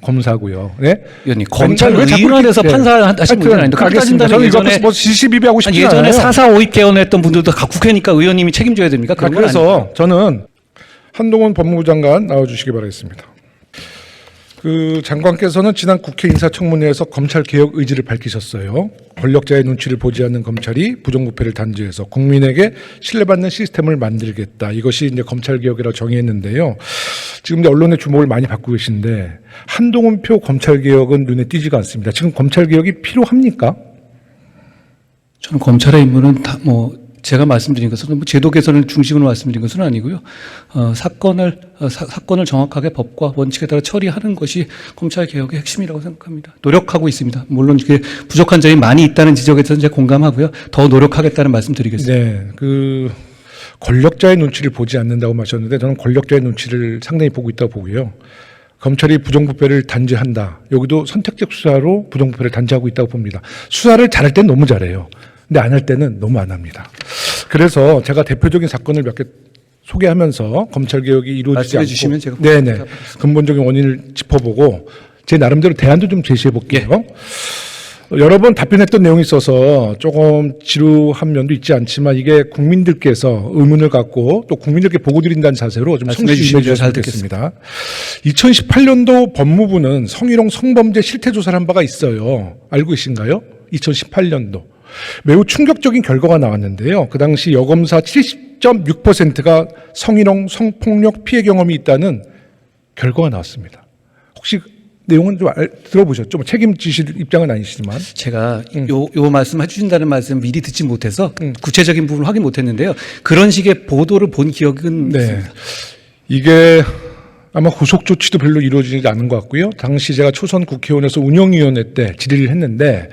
검사고요. 네? 의원님, 검찰 왜 자꾸 의원에서 이렇게- 판사하신 분들 아닌데 그렇게 알겠습니다. 따진다면 저는 이거 예전에 뭐 시시비비하고 싶지 않아요. 예전에 4.4 5.2 개헌했던 분들도 각 국회니까 의원님이 책임져야 됩니까? 그런 건 아니죠. 그래서 저는 한동훈 법무부 장관 나와주시기 바라겠습니다. 그 장관께서는 지난 국회 인사청문회에서 검찰 개혁 의지를 밝히셨어요. 권력자의 눈치를 보지 않는 검찰이 부정부패를 단죄해서 국민에게 신뢰받는 시스템을 만들겠다. 이것이 이제 검찰 개혁이라고 정의했는데요. 지금 이제 언론의 주목을 많이 받고 계신데 한동훈표 검찰 개혁은 눈에 띄지가 않습니다. 지금 검찰 개혁이 필요합니까? 저는 검찰의 임무는 다 제가 말씀드린 것은 제도 개선을 중심으로 말씀드린 것은 아니고요. 사건을 정확하게 법과 원칙에 따라 처리하는 것이 검찰 개혁의 핵심이라고 생각합니다. 노력하고 있습니다. 물론 이게 부족한 점이 많이 있다는 지적에 대해서 제가 공감하고요. 더 노력하겠다는 말씀드리겠습니다. 네, 그 권력자의 눈치를 보지 않는다고 하셨는데 저는 권력자의 눈치를 상당히 보고 있다고 보고요. 검찰이 부정부패를 단죄한다. 여기도 선택적 수사로 부정부패를 단죄하고 있다고 봅니다. 수사를 잘할 때는 너무 잘해요. 근데 안 할 때는 너무 안 합니다. 그래서 제가 대표적인 사건을 몇 개 소개하면서 검찰개혁이 이루어지지 말씀해 않고 주시면 제가 네네 근본적인 원인을 짚어보고 제 나름대로 대안도 좀 제시해 볼게요. 여러 번 답변했던 내용이 있어서 조금 지루한 면도 있지 않지만 이게 국민들께서 의문을 갖고 또 국민들께 보고 드린다는 자세로 좀 말씀해 성실히 주시면 임해주셨으면 잘 좋겠습니다. 2018년도 법무부는 성희롱 성범죄 실태조사를 한 바가 있어요. 알고 계신가요? 2018년도. 매우 충격적인 결과가 나왔는데요. 그 당시 여검사 70.6%가 성희롱 성폭력 피해 경험이 있다는 결과가 나왔습니다. 혹시 내용은 좀 들어보셨죠? 뭐 책임지실 입장은 아니시지만. 제가 요 말씀 해주신다는 말씀 미리 듣지 못해서 구체적인 부분을 확인 못했는데요. 그런 식의 보도를 본 기억은 네. 있습니다. 이게 아마 후속 조치도 별로 이루어지지 않은 것 같고요. 당시 제가 초선 국회의원에서 운영위원회 때 질의를 했는데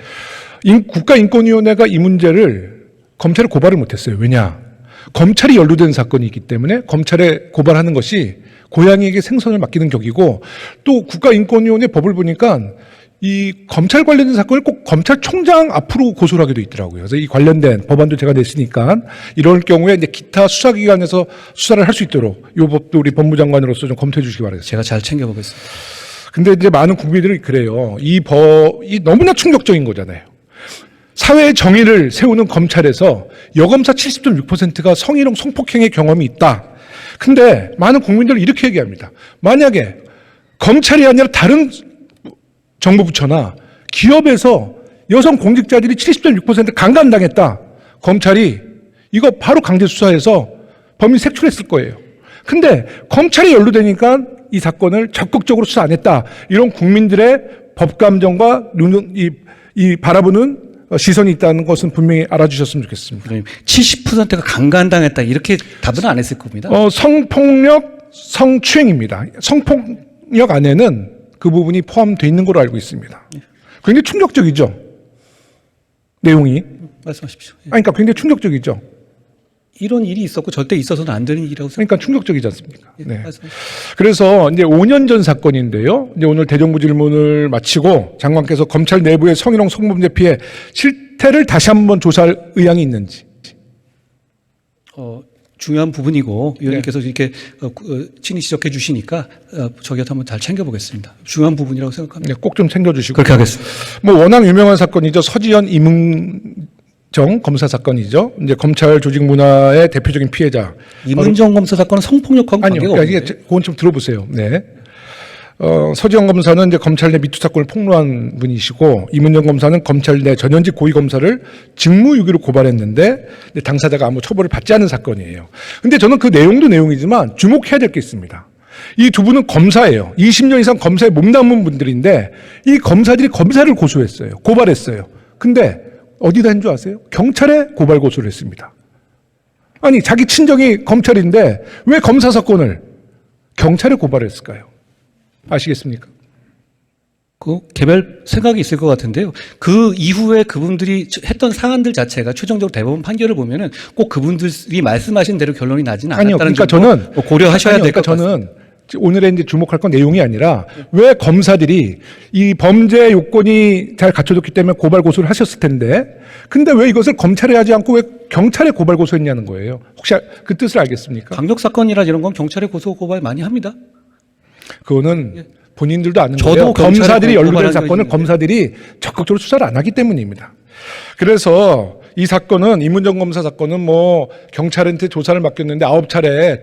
국가인권위원회가 이 문제를 검찰에 고발을 못했어요. 왜냐? 검찰이 연루된 사건이 있기 때문에 검찰에 고발하는 것이 고양이에게 생선을 맡기는 격이고 또 국가인권위원회 법을 보니까 이 검찰 관련된 사건을 꼭 검찰총장 앞으로 고소를 하게 돼 있더라고요. 그래서 이 관련된 법안도 제가 냈으니까 이럴 경우에 이제 기타 수사기관에서 수사를 할 수 있도록 이 법도 우리 법무장관으로서 좀 검토해 주시기 바라겠습니다. 제가 잘 챙겨보겠습니다. 근데 이제 많은 국민들이 그래요. 이 법이 너무나 충격적인 거잖아요. 사회의 정의를 세우는 검찰에서 여검사 70.6%가 성희롱 성폭행의 경험이 있다. 근데 많은 국민들은 이렇게 얘기합니다. 만약에 검찰이 아니라 다른 정부 부처나 기업에서 여성 공직자들이 70.6% 강간당했다. 검찰이 이거 바로 강제 수사해서 범인 색출했을 거예요. 근데 검찰이 연루되니까 이 사건을 적극적으로 수사 안 했다. 이런 국민들의 법감정과 이 바라보는 시선이 있다는 것은 분명히 알아주셨으면 좋겠습니다. 70%가 강간당했다 이렇게 답은 안 했을 겁니다. 성폭력, 성추행입니다. 성폭력 안에는 그 부분이 포함되어 있는 걸로 알고 있습니다. 굉장히 충격적이죠. 내용이. 말씀하십시오. 그러니까 굉장히 충격적이죠. 이런 일이 있었고 절대 있어서는 안 되는 일이라고 그러니까 충격적이지 않습니까? 네. 말씀하십시오. 그래서 이제 5년 전 사건인데요. 이제 오늘 대정부 질문을 마치고 장관께서 검찰 내부의 성희롱 성범죄 피해 실태를 다시 한번 조사할 의향이 있는지. 중요한 부분이고 위원님께서 이렇게 친히 지적해 주시니까 저기한테 한번 잘 챙겨보겠습니다. 중요한 부분이라고 생각합니다. 네, 꼭 좀 챙겨주시고. 그렇게 하겠습니다. 뭐 워낙 유명한 사건이죠. 서지현 이문정 검사 사건이죠. 이제 검찰 조직 문화의 대표적인 피해자. 이문정 검사 사건은 성폭력하고 아니요. 관계가 그러니까 없는데. 그건 좀 들어보세요. 네. 서지현 검사는 이제 검찰 내 미투 사건을 폭로한 분이시고 이문정 검사는 검찰 내 전현직 고위 검사를 직무유기로 고발했는데 당사자가 아무 처벌을 받지 않은 사건이에요. 근데 저는 그 내용도 내용이지만 주목해야 될 게 있습니다. 이 두 분은 검사예요. 20년 이상 검사에 몸담은 분들인데 이 검사들이 검사를 고소했어요. 고발했어요. 근데 어디다 한 줄 아세요? 경찰에 고발 고소를 했습니다. 아니 자기 친정이 검찰인데 왜 검사 사건을 경찰에 고발했을까요? 아시겠습니까? 그 개별 생각이 있을 것 같은데요. 그 이후에 그분들이 했던 사안들 자체가 최종적으로 대법원 판결을 보면은 꼭 그분들이 말씀하신 대로 결론이 나지는 아니요. 않았다는 그러니까 점도 저는 고려하셔야 될 것 같습니다. 저는 오늘의 이제 주목할 건 내용이 아니라 왜 검사들이 이 범죄 요건이 잘 갖춰졌기 때문에 고발 고소를 하셨을 텐데 근데 왜 이것을 검찰에 하지 않고 왜 경찰에 고발 고소했냐는 거예요. 혹시 그 뜻을 알겠습니까? 강력 사건이라 이런 건 경찰에 고소 고발 많이 합니다. 그거는 본인들도 아는 저도 거예요. 검사들이 검찰에 연루된 고발한 사건을 적이 있는데. 검사들이 적극적으로 수사를 안 하기 때문입니다. 그래서 이 사건은 이문정 검사 사건은 뭐 경찰한테 조사를 맡겼는데 9차례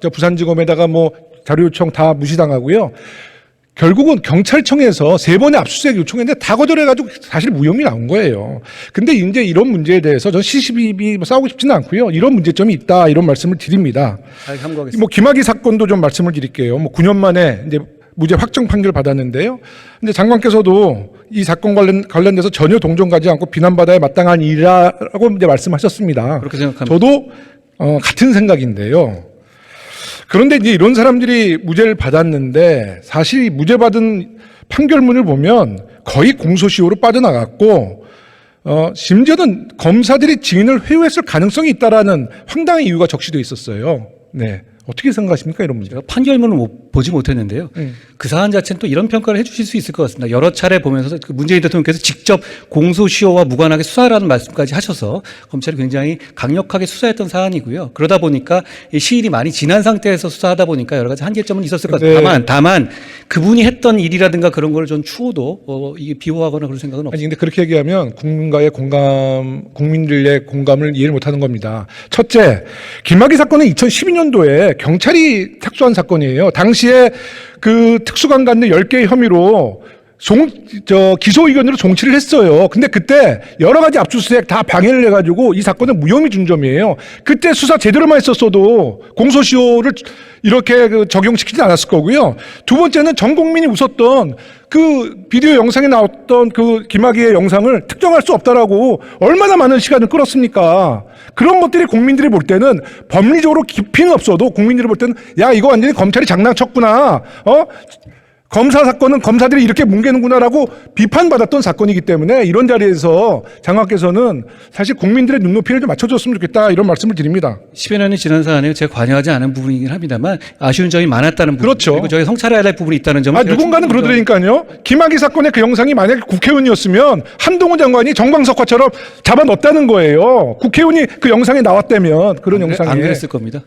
저 부산지검에다가 뭐 자료 요청 다 무시당하고요. 결국은 경찰청에서 3번의 압수수색 요청했는데 다 거절해가지고 사실 무혐의 나온 거예요. 근데 이제 이런 문제에 대해서 저는 시시비비 싸우고 싶지는 않고요. 이런 문제점이 있다 이런 말씀을 드립니다. 잘 참고하겠습니다. 뭐 김학의 사건도 좀 말씀을 드릴게요. 뭐 9년 만에 이제 무죄 확정 판결 받았는데요. 근데 장관께서도 이 사건 관련돼서 전혀 동정가지 않고 비난받아야 마땅한 일이라고 이제 말씀하셨습니다. 그렇게 생각합니다. 저도 같은 생각인데요. 그런데 이제 이런 사람들이 무죄를 받았는데 사실 이 무죄 받은 판결문을 보면 거의 공소시효로 빠져나갔고 심지어는 검사들이 증인을 회유했을 가능성이 있다라는 황당한 이유가 적시되어 있었어요. 네. 어떻게 생각하십니까 이런 문제? 제가 판결문을 보지 못했는데요. 그 사안 자체는 또 이런 평가를 해주실 수 있을 것 같습니다. 여러 차례 보면서 그 문재인 대통령께서 직접 공소시효와 무관하게 수사라는 말씀까지 하셔서 검찰이 굉장히 강력하게 수사했던 사안이고요. 그러다 보니까 이 시일이 많이 지난 상태에서 수사하다 보니까 여러 가지 한계점은 있었을 것 같아요. 다만 그분이 했던 일이라든가 그런 걸 좀 추호도 이게 비호하거나 그런 생각은 없습니다. 아니 근데 그렇게 얘기하면 국민들의 공감을 이해를 못하는 겁니다. 첫째, 김학의 사건은 2012년도에 경찰이 착수한 사건이에요. 당시에 그 특수강간들 10개의 혐의로 기소 의견으로 송치를 했어요. 근데 그때 여러 가지 압수수색 다 방해를 해가지고 이 사건은 무혐의 준점이에요. 그때 수사 제대로만 했었어도 공소시효를 이렇게 적용시키지 않았을 거고요. 두 번째는 전 국민이 웃었던 그 비디오 영상에 나왔던 그 김학의의 영상을 특정할 수 없다라고 얼마나 많은 시간을 끌었습니까? 그런 것들이 국민들이 볼 때는 법리적으로 깊이는 없어도 국민들이 볼 때는 야 이거 완전히 검찰이 장난쳤구나. 검사 사건은 검사들이 이렇게 뭉개는구나라고 비판받았던 사건이기 때문에 이런 자리에서 장관께서는 사실 국민들의 눈높이를 좀 맞춰줬으면 좋겠다 이런 말씀을 드립니다. 10여 년이 지난 사안에 제가 관여하지 않은 부분이긴 합니다만 아쉬운 점이 많았다는 부분. 그렇죠. 그리고 저희 성찰해야 할 부분이 있다는 점을. 누군가는 그러더라니까요. 김학의 사건의 그 영상이 만약에 국회의원이었으면 한동훈 장관이 정광석화처럼 잡아 넣었다는 거예요. 국회의원이 그 영상에 나왔다면 그런 영상에. 안 그랬을 겁니다.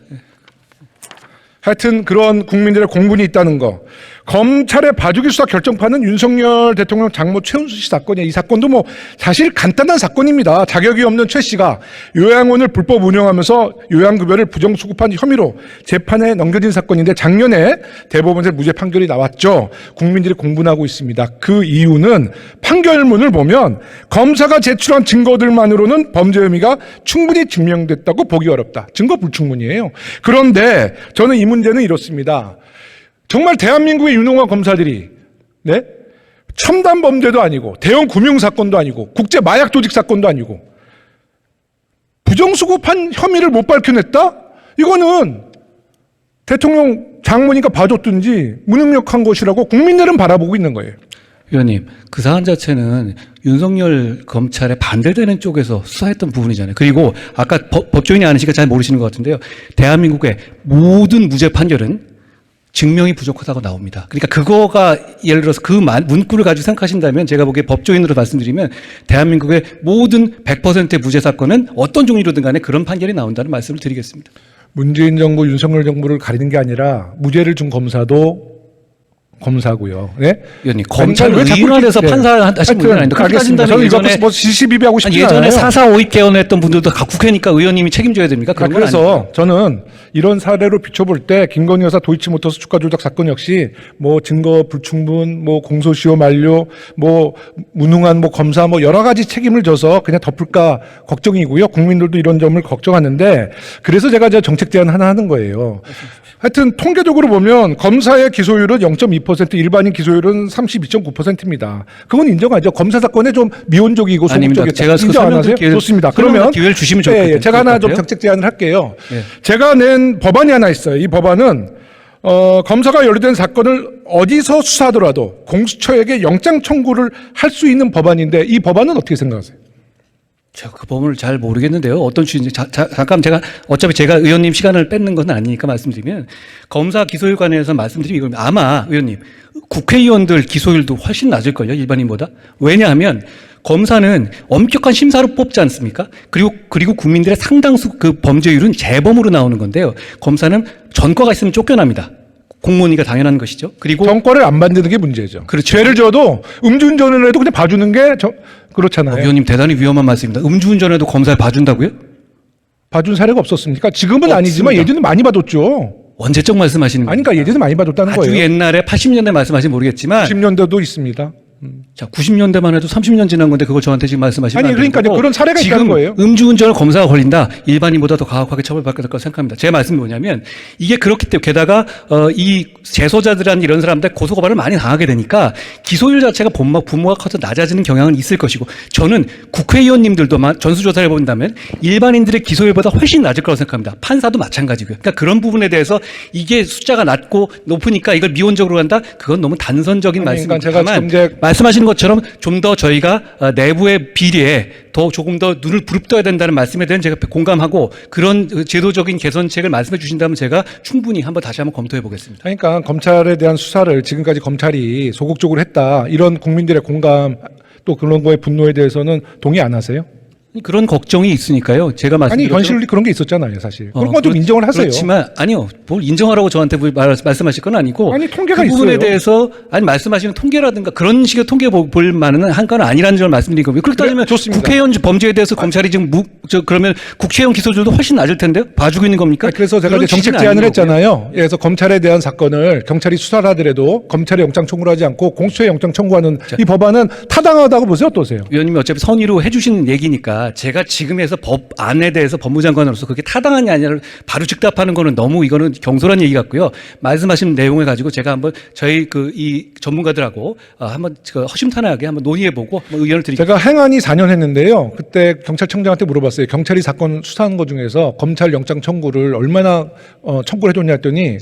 하여튼 그런 국민들의 공분이 있다는 거. 검찰의 봐주기 수사 결정판은 윤석열 대통령 장모 최은수 씨 사건이에요. 이 사건도 뭐 사실 간단한 사건입니다. 자격이 없는 최 씨가 요양원을 불법 운영하면서 요양급여를 부정수급한 혐의로 재판에 넘겨진 사건인데 작년에 대법원에서 무죄 판결이 나왔죠. 국민들이 공분하고 있습니다. 그 이유는 판결문을 보면 검사가 제출한 증거들만으로는 범죄 혐의가 충분히 증명됐다고 보기 어렵다. 증거 불충분이에요. 그런데 저는 이 문제는 이렇습니다. 정말 대한민국의 유능한 검사들이 첨단 범죄도 아니고 대형 금융 사건도 아니고 국제 마약 조직 사건도 아니고 부정수급한 혐의를 못 밝혀냈다? 이거는 대통령 장모니까 봐줬든지 무능력한 것이라고 국민들은 바라보고 있는 거예요. 위원님, 그 사안 자체는 윤석열 검찰에 반대되는 쪽에서 수사했던 부분이잖아요. 그리고 아까 법조인이 아니시니까 잘 모르시는 것 같은데요. 대한민국의 모든 무죄 판결은 증명이 부족하다고 나옵니다. 그러니까 그거가 예를 들어서 그 문구를 가지고 생각하신다면 제가 보기에 법조인으로 말씀드리면 대한민국의 모든 100%의 무죄 사건은 어떤 종류로든 간에 그런 판결이 나온다는 말씀을 드리겠습니다. 문재인 정부, 윤석열 정부를 가리는 게 아니라 무죄를 준 검사도 검사고요. 네? 위원님, 검찰 의원에서 판사하신 분은 아닌데 그렇게 따진다면 저는 이거 뭐 시시비비하고 싶지 않아요. 예전에 4.4 5.2 개헌했던 분들도 다 국회니까 의원님이 책임져야 됩니까? 그런 건 그래서 아닙니다. 저는 이런 사례로 비춰볼 때 김건희 여사 도이치모터스 주가 조작 사건 역시 뭐 증거 불충분, 뭐 공소시효 만료, 뭐 무능한 뭐 검사 뭐 여러 가지 책임을 져서 그냥 덮을까 걱정이고요. 국민들도 이런 점을 걱정하는데 그래서 제가 정책 제안 하나 하는 거예요. 하여튼 통계적으로 보면 검사의 기소율은 0.2%, 일반인 기소율은 32.9%입니다. 그건 인정하죠. 검사 사건에 좀 미온적이고 소극적이다. 제가 인정 안 하세요? 좋습니다. 그러면 기회를 주시면 좋겠네요. 제가 하나 좀 정책 제안을 할게요. 제가 낸 법안이 하나 있어요. 이 법안은 검사가 연루된 사건을 어디서 수사하더라도 공수처에게 영장 청구를 할 수 있는 법안인데 이 법안은 어떻게 생각하세요? 제가 그 법을 잘 모르겠는데요. 어떤 취지인지 잠깐 어차피 제가 의원님 시간을 뺏는 건 아니니까 말씀드리면 검사 기소율 관해서 말씀드리면 이겁니다. 아마 의원님 국회의원들 기소율도 훨씬 낮을걸요. 일반인보다. 왜냐하면 검사는 엄격한 심사로 뽑지 않습니까? 그리고 국민들의 상당수 그 범죄율은 재범으로 나오는 건데요. 검사는 전과가 있으면 쫓겨납니다. 공무원이니까 당연한 것이죠. 그리고 정권을 안 만드는 게 문제죠. 그렇죠. 죄를 져도 음주운전을 해도 그냥 봐주는 게 그렇잖아요. 위원님 대단히 위험한 말씀입니다. 음주운전에도 검사를 봐준다고요? 봐준 사례가 없었습니까? 지금은 없습니다. 아니지만 예전에 많이 봐줬죠. 언제적 말씀하시는 거예요? 아니, 그러니까 예전에 많이 봐줬다는 아주 거예요. 옛날에 80년대 말씀하시면 모르겠지만 10년대도 있습니다. 자, 90년대만 해도 30년 지난 건데 그걸 저한테 지금 말씀하시면 아니, 안 되는 그러니까 거고 그런 사례가 지금 있다는 거예요. 음주운전을 검사가 걸린다. 일반인보다 더 가혹하게 처벌받게 될 거라고 생각합니다. 제 말씀이 뭐냐면 이게 그렇기 때문에 게다가 이 재소자들한 이런 사람들 고소고발을 많이 당하게 되니까 기소율 자체가 부모가 커서 낮아지는 경향은 있을 것이고 저는 국회의원님들도 전수조사를 본다면 일반인들의 기소율보다 훨씬 낮을 거라고 생각합니다. 판사도 마찬가지고요. 그러니까 그런 부분에 대해서 이게 숫자가 높으니까 이걸 미온적으로 간다? 그건 너무 단선적인 아니, 말씀입니다. 그러니까 제가 다만 지금 말씀하시는 것처럼 좀 더 저희가 내부의 비리에 조금 더 눈을 부릅떠야 된다는 말씀에 대한 제가 공감하고 그런 제도적인 개선책을 말씀해 주신다면 제가 충분히 다시 한번 검토해 보겠습니다. 그러니까 검찰에 대한 수사를 지금까지 검찰이 소극적으로 했다. 이런 국민들의 공감 또 그런 거에 분노에 대해서는 동의 안 하세요? 그런 걱정이 있으니까요. 제가 아니, 말씀드렸죠. 현실이 그런 게 있었잖아요, 사실. 그런 건 좀 인정을 하세요. 그렇지만 아니요. 뭘 인정하라고 저한테 말씀하실 건 아니고 아니, 통계가 그 부분에 있어요. 대해서 말씀하시는 통계라든가 그런 식의 통계 볼 만한 한가는 아니라는 점을 말씀드린 거고요. 그렇게 따지면 좋습니다. 국회의원 범죄에 대해서 검찰이 지금 그러면 국회의원 기소율도 훨씬 낮을 텐데요. 봐주고 있는 겁니까? 그래서 제가 그런 이제 정책 취지는 제안을 아닌 거고요. 했잖아요. 그래서 검찰에 대한 사건을 경찰이 수사를 하더라도 검찰이 영장 청구를 하지 않고 공수처에 영장 청구하는 이 법안은 타당하다고 보세요, 어떠세요? 위원님이 어차피 선의로 해주신 얘기니까 제가 지금에서 법 안에 대해서 법무장관으로서 그게 타당하냐 아니냐를 바로 즉답하는 거는 너무 이거는 경솔한 얘기 같고요. 말씀하신 내용을 가지고 제가 한번 저희 이 전문가들하고 한번 허심탄회하게 한번 논의해보고 의견을 드리겠습니다. 제가 행안위 4년 했는데요. 그때 경찰청장한테 물어봤어요. 경찰이 사건 수사하는 것 중에서 검찰 영장 청구를 얼마나 청구를 해줬냐 했더니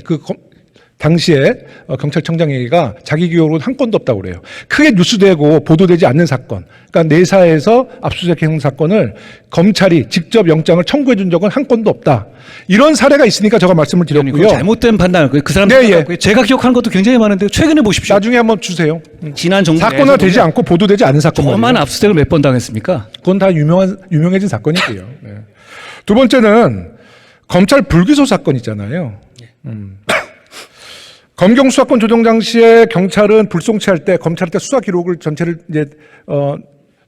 당시에 경찰청장 얘기가 자기 기억으로는 한 건도 없다고 그래요. 크게 뉴스되고 보도되지 않는 사건. 그러니까 내사에서 압수수색한 사건을 검찰이 직접 영장을 청구해 준 적은 한 건도 없다. 이런 사례가 있으니까 제가 말씀을 그건 드렸고요. 잘못된 판단을 그 사람 네, 예. 제가 기억하는 것도 굉장히 많은데 최근에 보십시오. 나중에 한번 주세요. 지난 정부 사건화 되지 않고 보도되지 않은 사건 저만 말이에요. 압수수색을 몇 번 당했습니까? 그건 다 유명해진 사건이고요. 네. 두 번째는 검찰 불기소 사건 있잖아요. 검경 수사권 조정 당시에 경찰은 불송치할 때 검찰한테 수사 기록을 전체를 이제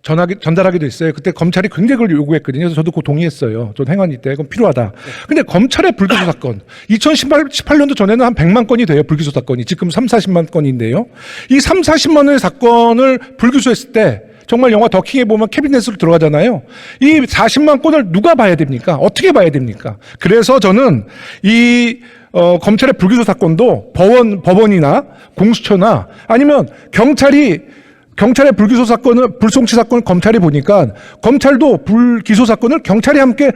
전달하게 됐어요. 그때 검찰이 굉장히 그걸 요구했거든요. 그래서 저도 그거 동의했어요. 전 행안위 때 그건 필요하다. 근데 검찰의 불기소 사건 2018년도 전에는 한 100만 건이 돼요. 불기소 사건이 지금 3, 40만 건인데요. 이 3, 40만의 사건을 불기소했을 때 정말 영화 더킹에 보면 캐비넷으로 들어가잖아요. 이 40만 건을 누가 봐야 됩니까? 어떻게 봐야 됩니까? 그래서 저는 검찰의 불기소 사건도 법원이나 공수처나 아니면 경찰의 불기소 사건을, 불송치 사건을 검찰이 보니까 검찰도 불기소 사건을 경찰이 함께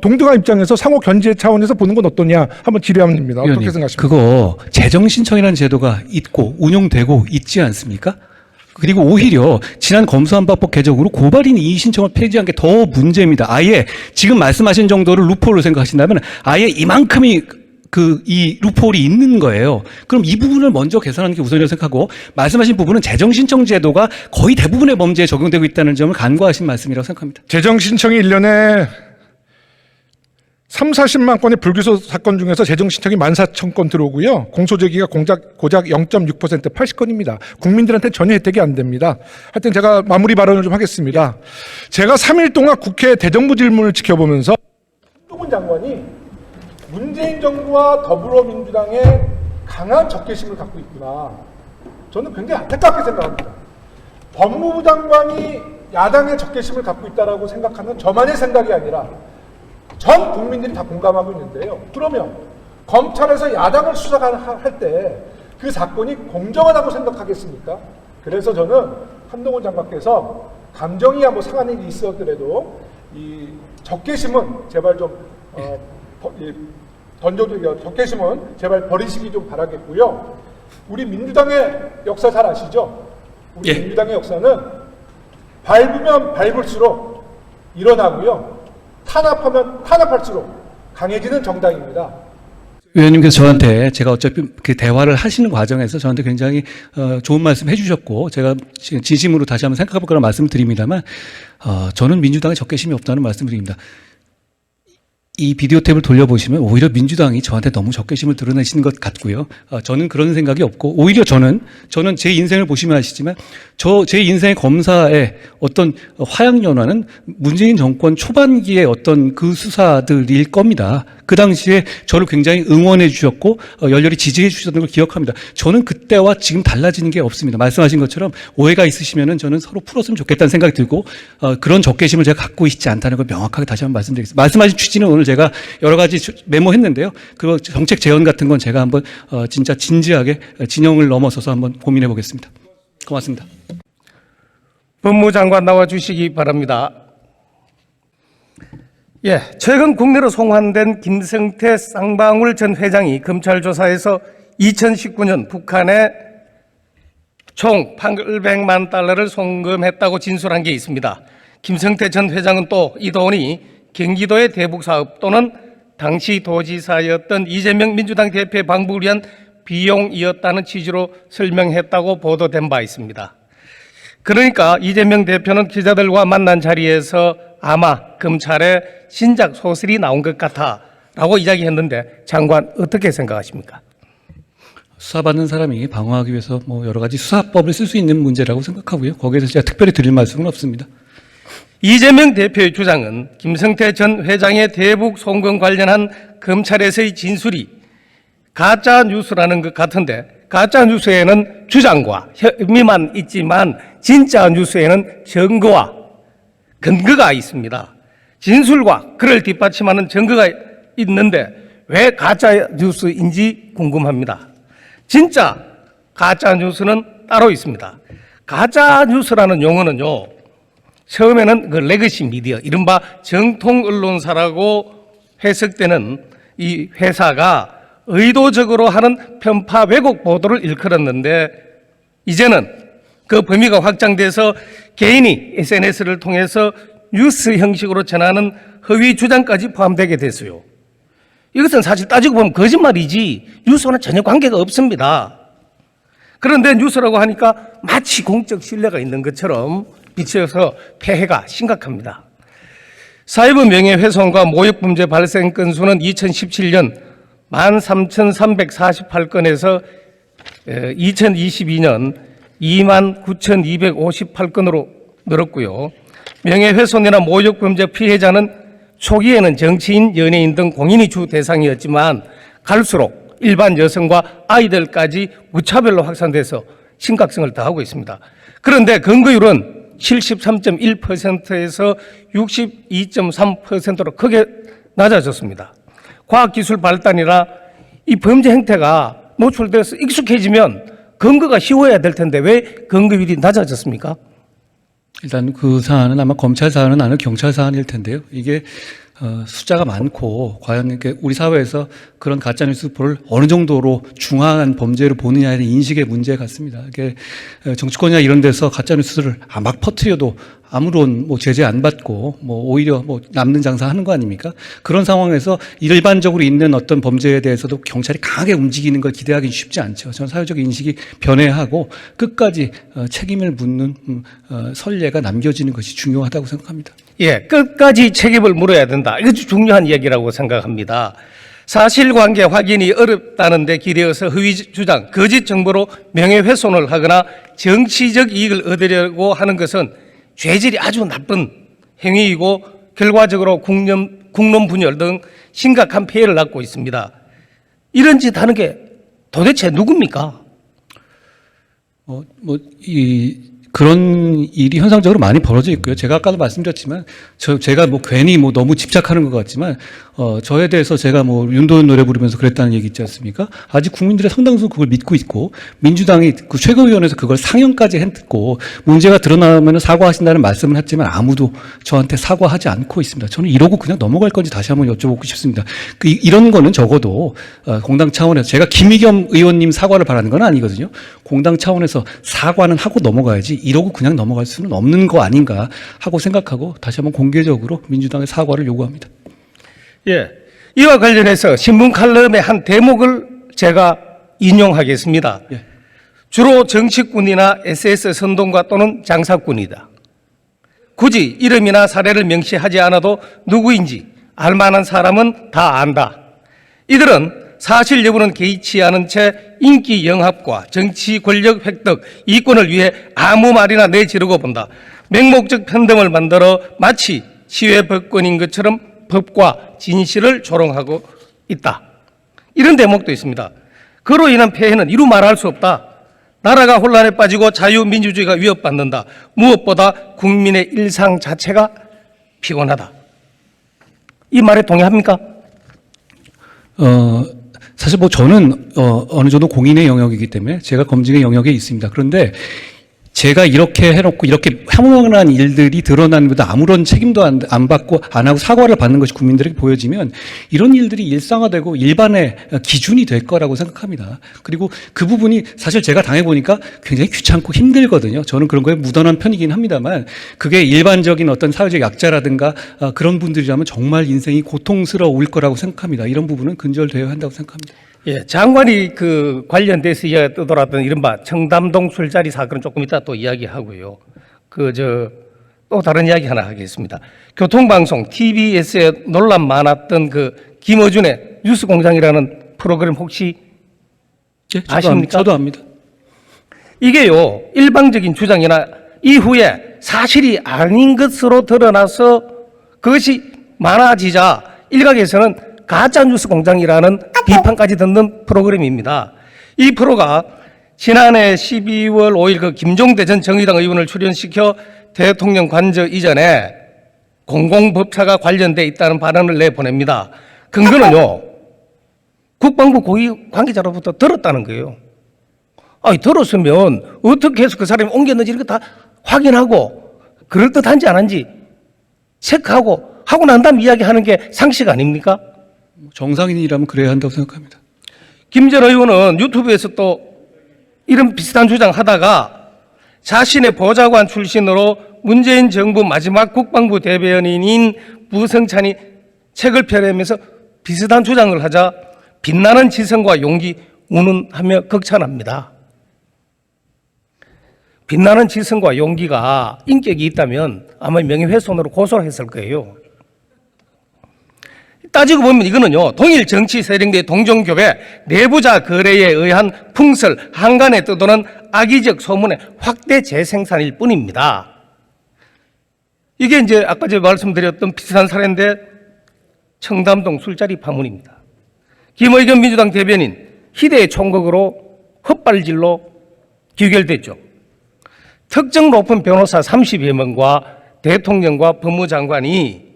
동등한 입장에서 상호 견제 차원에서 보는 건 어떠냐 한번 질의합니다. 어떻게 생각하십니까? 그거 재정 신청이라는 제도가 있고 운용되고 있지 않습니까? 그리고 오히려 지난 검수완박법 개정으로 고발인 이의 신청을 폐지한 게 더 문제입니다. 아예 지금 말씀하신 정도를 루폴로 생각하신다면 아예 이만큼이 이 루폴이 있는 거예요. 그럼 이 부분을 먼저 개선하는 게 우선이라고 생각하고 말씀하신 부분은 재정 신청 제도가 거의 대부분의 범죄에 적용되고 있다는 점을 간과하신 말씀이라고 생각합니다. 재정 신청이 1년에 3, 40만 건의 불기소 사건 중에서 재정 신청이 14,000건 들어오고요. 공소 제기가 고작 0.6% 80건입니다. 국민들한테 전혀 혜택이 안 됩니다. 하여튼 제가 마무리 발언을 좀 하겠습니다. 제가 3일 동안 국회 대정부 질문을 지켜보면서 한동훈 장관이 문재인 정부와 더불어민주당의 강한 적개심을 갖고 있구나. 저는 굉장히 안타깝게 생각합니다. 법무부 장관이 야당의 적개심을 갖고 있다고 생각하는 저만의 생각이 아니라 전 국민들이 다 공감하고 있는데요. 그러면 검찰에서 야당을 수사할 때 그 사건이 공정하다고 생각하겠습니까? 그래서 저는 한동훈 장관께서 감정이 상한 일이 있었더라도 이 적개심은 제발 좀 적개심은 제발 버리시기 좀 바라겠고요. 우리 민주당의 역사 잘 아시죠? 우리 예. 민주당의 역사는 밟으면 밟을수록 일어나고요. 탄압하면 탄압할수록 강해지는 정당입니다. 의원님께서 저한테 제가 어차피 그 대화를 하시는 과정에서 저한테 굉장히 좋은 말씀 해주셨고 제가 진심으로 다시 한번 생각해 볼 거라 말씀을 드립니다만 저는 민주당에 적개심이 없다는 말씀을 드립니다. 이 비디오 탭을 돌려보시면 오히려 민주당이 저한테 너무 적개심을 드러내시는 것 같고요. 저는 그런 생각이 없고 오히려 저는 제 인생을 보시면 아시지만 제 인생의 검사의 어떤 화양연화는 문재인 정권 초반기의 어떤 그 수사들일 겁니다. 그 당시에 저를 굉장히 응원해 주셨고 열렬히 지지해 주셨던 걸 기억합니다. 저는 그때와 지금 달라지는 게 없습니다. 말씀하신 것처럼 오해가 있으시면은 저는 서로 풀었으면 좋겠다는 생각이 들고 그런 적개심을 제가 갖고 있지 않다는 걸 명확하게 다시 한번 말씀드리겠습니다. 말씀하신 취지는 오늘 제가 여러 가지 메모했는데요. 그 정책 재원 같은 건 제가 한번 진짜 진지하게 진영을 넘어서서 한번 고민해 보겠습니다. 고맙습니다. 법무장관 나와 주시기 바랍니다. 예, 최근 국내로 송환된 김성태 쌍방울 전 회장이 검찰 조사에서 2019년 북한에 총 800만 달러를 송금했다고 진술한 게 있습니다. 김성태 전 회장은 또 이 돈이 경기도의 대북 사업 또는 당시 도지사였던 이재명 민주당 대표의 방북을 위한 비용이었다는 취지로 설명했다고 보도된 바 있습니다. 그러니까 이재명 대표는 기자들과 만난 자리에서 아마 검찰에 신작 소설이 나온 것 같아라고 이야기했는데 장관 어떻게 생각하십니까? 수사받는 사람이 방어하기 위해서 뭐 여러 가지 수사법을 쓸 수 있는 문제라고 생각하고요. 거기에서 제가 특별히 드릴 말씀은 없습니다. 이재명 대표의 주장은 김성태 전 회장의 대북 송금 관련한 검찰에서의 진술이 가짜 뉴스라는 것 같은데 가짜 뉴스에는 주장과 혐의만 있지만 진짜 뉴스에는 증거와 근거가 있습니다. 진술과 그를 뒷받침하는 증거가 있는데 왜 가짜 뉴스인지 궁금합니다. 진짜 가짜 뉴스는 따로 있습니다. 가짜 뉴스라는 용어는요, 처음에는 그 레거시 미디어, 이른바 정통 언론사라고 해석되는 이 회사가 의도적으로 하는 편파 왜곡 보도를 일컬었는데 이제는 그 범위가 확장돼서 개인이 SNS를 통해서 뉴스 형식으로 전하는 허위 주장까지 포함되게 됐어요. 이것은 사실 따지고 보면 거짓말이지 뉴스와는 전혀 관계가 없습니다. 그런데 뉴스라고 하니까 마치 공적 신뢰가 있는 것처럼 비춰서 폐해가 심각합니다. 사이버 명예훼손과 모욕범죄 발생 건수는 2017년 13,348건에서 2022년 29,258건으로 늘었고요. 명예훼손이나 모욕범죄 피해자는 초기에는 정치인, 연예인 등 공인이 주 대상이었지만 갈수록 일반 여성과 아이들까지 무차별로 확산돼서 심각성을 더하고 있습니다. 그런데 근거율은 73.1%에서 62.3%로 크게 낮아졌습니다. 과학기술 발달이나 이 범죄 행태가 노출돼서 익숙해지면 근거가 쉬워야 될 텐데 왜 근거율이 낮아졌습니까? 일단 그 사안은 아마 검찰 사안은 아니고 경찰 사안일 텐데요. 이게 숫자가 많고 과연 이렇게 우리 사회에서 그런 가짜뉴스를 어느 정도로 중앙한 범죄로 보느냐의 인식의 문제 같습니다. 이게 정치권이나 이런 데서 가짜뉴스를 막 퍼뜨려도 아무런 뭐 제재 안 받고 뭐 오히려 뭐 남는 장사 하는 거 아닙니까? 그런 상황에서 일반적으로 있는 어떤 범죄에 대해서도 경찰이 강하게 움직이는 걸 기대하기는 쉽지 않죠. 저는 사회적 인식이 변해하고 끝까지 책임을 묻는 선례가 남겨지는 것이 중요하다고 생각합니다. 예, 끝까지 책임을 물어야 된다. 이것도 중요한 이야기라고 생각합니다. 사실관계 확인이 어렵다는 데 기대어서 허위 주장, 거짓 정보로 명예훼손을 하거나 정치적 이익을 얻으려고 하는 것은 죄질이 아주 나쁜 행위이고 결과적으로 국론 분열 등 심각한 피해를 낳고 있습니다. 이런 짓 하는 게 도대체 누굽니까? 그런 일이 현상적으로 많이 벌어져 있고요. 제가 아까도 말씀드렸지만, 제가 뭐 괜히 뭐 너무 집착하는 것 같지만, 저에 대해서 제가 뭐 윤도현 노래 부르면서 그랬다는 얘기 있지 않습니까? 아직 국민들의 상당수 그걸 믿고 있고, 민주당이 그 최고위원회에서 그걸 상영까지 했고, 문제가 드러나면 사과하신다는 말씀을 했지만 아무도 저한테 사과하지 않고 있습니다. 저는 이러고 그냥 넘어갈 건지 다시 한번 여쭤보고 싶습니다. 이런 거는 적어도, 공당 차원에서, 제가 김의겸 의원님 사과를 바라는 건 아니거든요. 공당 차원에서 사과는 하고 넘어가야지, 이러고 그냥 넘어갈 수는 없는 거 아닌가 하고 생각하고 다시 한번 공개적으로 민주당의 사과를 요구합니다. 예, 이와 관련해서 신문 칼럼의 한 대목을 제가 인용하겠습니다. 예. 주로 정치꾼이나 SS 선동가 또는 장사꾼이다. 굳이 이름이나 사례를 명시하지 않아도 누구인지 알만한 사람은 다 안다. 이들은 사실 여부는 개의치 않은 채 인기 영합과 정치 권력 획득, 이권을 위해 아무 말이나 내지르고 본다. 맹목적 편등을 만들어 마치 시외법권인 것처럼 법과 진실을 조롱하고 있다. 이런 대목도 있습니다. 그로 인한 폐해는 이루 말할 수 없다. 나라가 혼란에 빠지고 자유민주주의가 위협받는다. 무엇보다 국민의 일상 자체가 피곤하다. 이 말에 동의합니까? 사실 뭐 저는 어느 정도 공인의 영역이기 때문에 제가 검증의 영역에 있습니다. 그런데 제가 이렇게 해놓고 이렇게 혐오한 일들이 드러나는데도 아무런 책임도 안 받고 안 하고 사과를 받는 것이 국민들에게 보여지면 이런 일들이 일상화되고 일반의 기준이 될 거라고 생각합니다. 그리고 그 부분이 사실 제가 당해보니까 굉장히 귀찮고 힘들거든요. 저는 그런 거에 무던한 편이긴 합니다만 그게 일반적인 어떤 사회적 약자라든가 그런 분들이라면 정말 인생이 고통스러울 거라고 생각합니다. 이런 부분은 근절되어야 한다고 생각합니다. 예, 장관이 그 관련돼서 떠돌았던 이른바 청담동 술자리 사건은 조금 이따 또 이야기하고요. 또 다른 이야기 하나 하겠습니다. 교통방송 TBS에 논란 많았던 그 김어준의 뉴스공장이라는 프로그램 혹시 아십니까? 저도 압니다. 이게요, 일방적인 주장이나 이후에 사실이 아닌 것으로 드러나서 그것이 많아지자 일각에서는 가짜 뉴스 공장이라는 비판까지 듣는 프로그램입니다. 이 프로가 지난해 12월 5일 그 김종대 전 정의당 의원을 출연시켜 대통령 관저 이전에 공공법차가 관련돼 있다는 발언을 내보냅니다. 근거는요, 국방부 고위 관계자로부터 들었다는 거예요. 아니, 들었으면 어떻게 해서 그 사람이 옮겼는지 이렇게 다 확인하고 그럴듯한지 안 한지 체크하고 하고 난 다음 이야기하는 게 상식 아닙니까? 정상인이라면 그래야 한다고 생각합니다. 김 전 의원은 유튜브에서 또 이런 비슷한 주장하다가 자신의 보좌관 출신으로 문재인 정부 마지막 국방부 대변인인 부성찬이 책을 펴내면서 비슷한 주장을 하자 빛나는 지성과 용기 운운하며 극찬합니다. 빛나는 지성과 용기가 인격이 있다면 아마 명예훼손으로 고소를 했을 거예요. 따지고 보면 이거는요, 동일 정치 세력의 동종교배 내부자 거래에 의한 풍설, 한간에 떠도는 악의적 소문의 확대 재생산일 뿐입니다. 이게 이제 아까 제가 말씀드렸던 비슷한 사례인데 청담동 술자리 파문입니다. 김의겸 민주당 대변인 희대의 총극으로 헛발질로 귀결됐죠. 특정 높은 변호사 30여 명과 대통령과 법무장관이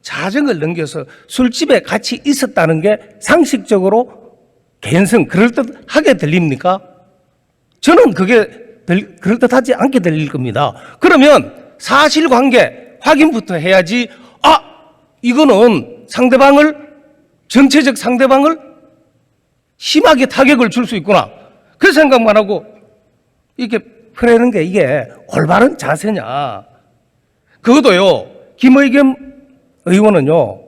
자정을 넘겨서 술집에 같이 있었다는 게 상식적으로 개연성 그럴듯하게 들립니까? 저는 그게 그럴듯하지 않게 들릴 겁니다. 그러면 사실관계 확인부터 해야지. 이거는 정체적 상대방을 심하게 타격을 줄 수 있구나, 그 생각만 하고 이렇게 그러는 게 이게 올바른 자세냐. 그것도요, 김의겸 의원은요,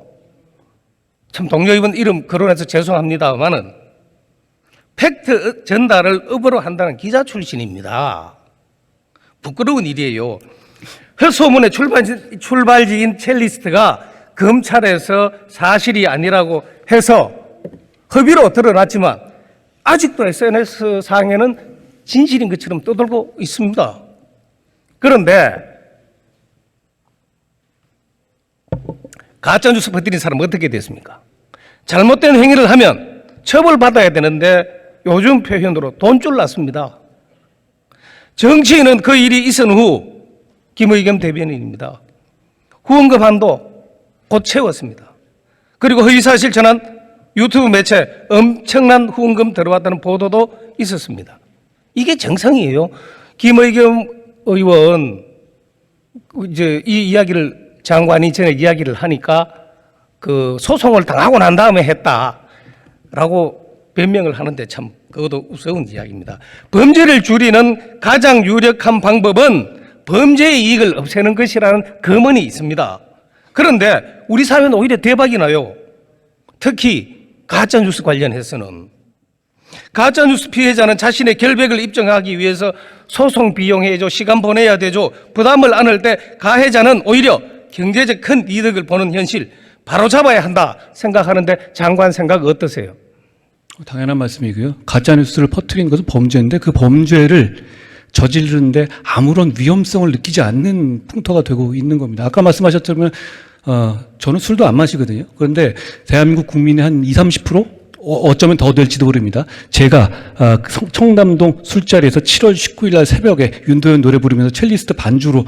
참 동료 의원 이름 거론해서 죄송합니다만은 팩트 전달을 업으로 한다는 기자 출신입니다. 부끄러운 일이에요. 헛소문의 출발지인 첼리스트가 검찰에서 사실이 아니라고 해서 허위로 드러났지만 아직도 SNS 상에는 진실인 것처럼 떠돌고 있습니다. 그런데 가짜뉴스 퍼뜨린 사람은 어떻게 됐습니까? 잘못된 행위를 하면 처벌받아야 되는데 요즘 표현으로 돈줄 났습니다. 정치인은 그 일이 있은 후 김의겸 대변인입니다. 후원금 한도 곧 채웠습니다. 그리고 허위사실 전한 유튜브 매체 엄청난 후원금 들어왔다는 보도도 있었습니다. 이게 정상이에요. 김의겸 의원 이제 이 이야기를 장관이 전에 이야기를 하니까 그 소송을 당하고 난 다음에 했다라고 변명을 하는데 참 그것도 우스운 이야기입니다. 범죄를 줄이는 가장 유력한 방법은 범죄의 이익을 없애는 것이라는 검언이 있습니다. 그런데 우리 사회는 오히려 대박이 나요. 특히 가짜뉴스 관련해서는. 가짜뉴스 피해자는 자신의 결백을 입증하기 위해서 소송 비용해야죠, 시간 보내야 되죠. 부담을 안을 때 가해자는 오히려 경제적 큰 이득을 보는 현실, 바로 잡아야 한다 생각하는데 장관 생각 어떠세요? 당연한 말씀이고요. 가짜뉴스를 퍼뜨리는 것은 범죄인데 그 범죄를 저지르는데 아무런 위험성을 느끼지 않는 풍토가 되고 있는 겁니다. 아까 말씀하셨다면 저는 술도 안 마시거든요. 그런데 대한민국 국민의 한 20, 30%? 어쩌면 더 될지도 모릅니다. 제가 청담동 술자리에서 7월 19일 날 새벽에 윤도현 노래 부르면서 첼리스트 반주로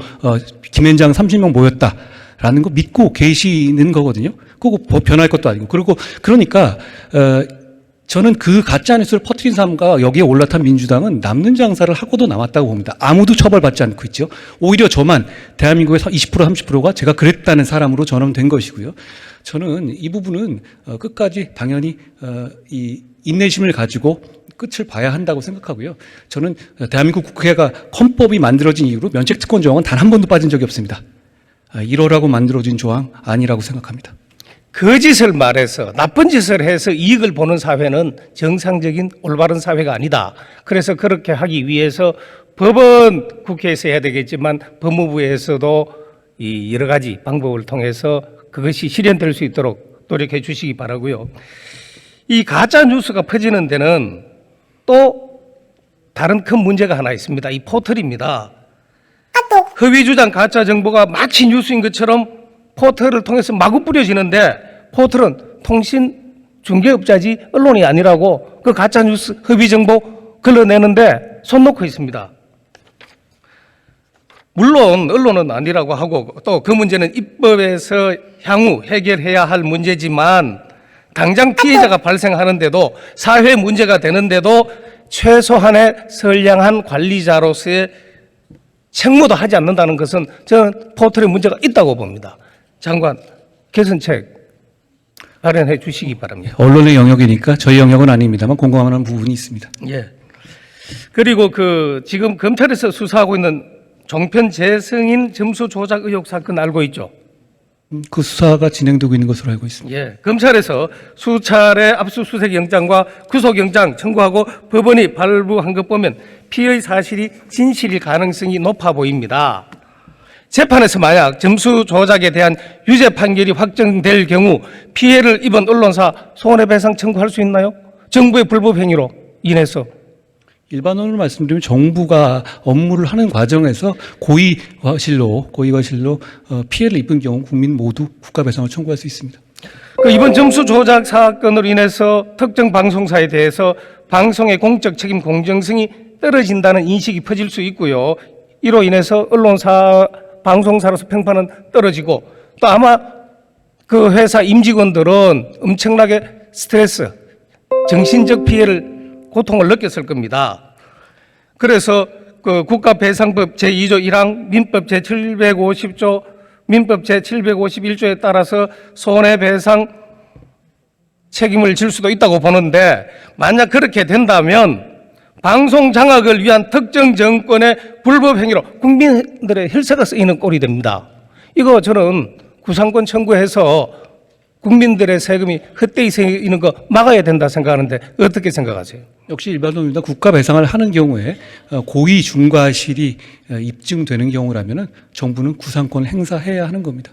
김앤장 30명 모였다라는 거 믿고 계시는 거거든요. 그거 변할 것도 아니고. 그러니까 저는 그 가짜뉴스를 퍼뜨린 사람과 여기에 올라탄 민주당은 남는 장사를 하고도 남았다고 봅니다. 아무도 처벌받지 않고 있죠. 오히려 저만 대한민국의 20% 30%가 제가 그랬다는 사람으로 전염된 것이고요. 저는 이 부분은 끝까지 당연히 이 인내심을 가지고 끝을 봐야 한다고 생각하고요. 저는 대한민국 국회가 헌법이 만들어진 이후로 면책특권 조항은 단 한 번도 빠진 적이 없습니다. 이러라고 만들어진 조항 아니라고 생각합니다. 거짓을 말해서 나쁜 짓을 해서 이익을 보는 사회는 정상적인 올바른 사회가 아니다. 그래서 그렇게 하기 위해서 법은 국회에서 해야 되겠지만 법무부에서도 이 여러 가지 방법을 통해서 그것이 실현될 수 있도록 노력해 주시기 바라고요. 이 가짜 뉴스가 퍼지는 데는 또 다른 큰 문제가 하나 있습니다. 이 포털입니다. 허위 주장 가짜 정보가 마치 뉴스인 것처럼 포털을 통해서 마구 뿌려지는데 포털은 통신 중개업자지 언론이 아니라고 그 가짜 뉴스 허위 정보 걸러내는데 손 놓고 있습니다. 물론 언론은 아니라고 하고 또 그 문제는 입법에서 향후 해결해야 할 문제지만 당장 피해자가 발생하는데도 사회 문제가 되는데도 최소한의 선량한 관리자로서의 책무도 하지 않는다는 것은 저는 포털에 문제가 있다고 봅니다. 장관, 개선책 마련해 주시기 바랍니다. 언론의 영역이니까 저희 영역은 아닙니다만 공감하는 부분이 있습니다. 예. 그리고 지금 검찰에서 수사하고 있는 종편 재승인 점수 조작 의혹 사건 알고 있죠? 그 수사가 진행되고 있는 것으로 알고 있습니다. 예. 검찰에서 수차례 압수수색 영장과 구속영장 청구하고 법원이 발부한 것 보면 피의 사실이 진실일 가능성이 높아 보입니다. 재판에서 만약 점수 조작에 대한 유죄 판결이 확정될 경우 피해를 입은 언론사 손해배상 청구할 수 있나요? 정부의 불법 행위로 인해서. 일반론으로 말씀드리면 정부가 업무를 하는 과정에서 고의과실로 피해를 입은 경우 국민 모두 국가배상을 청구할 수 있습니다. 이번 점수 조작 사건으로 인해서 특정 방송사에 대해서 방송의 공적 책임 공정성이 떨어진다는 인식이 퍼질 수 있고요. 이로 인해서 언론사 방송사로서 평판은 떨어지고 또 아마 그 회사 임직원들은 엄청나게 스트레스, 정신적 피해를 고통을 느꼈을 겁니다. 그래서 그 국가배상법 제2조 1항 민법 제750조 민법 제751조에 따라서 손해배상 책임을 질 수도 있다고 보는데 만약 그렇게 된다면 방송 장악을 위한 특정 정권의 불법 행위로 국민들의 혈세가 쓰이는 꼴이 됩니다. 이거 저는 구상권 청구해서 국민들의 세금이 헛되이 쓰이는 거 막아야 된다 생각하는데 어떻게 생각하세요? 역시 일반론입니다. 국가배상을 하는 경우에 고의 중과실이 입증되는 경우라면 정부는 구상권을 행사해야 하는 겁니다.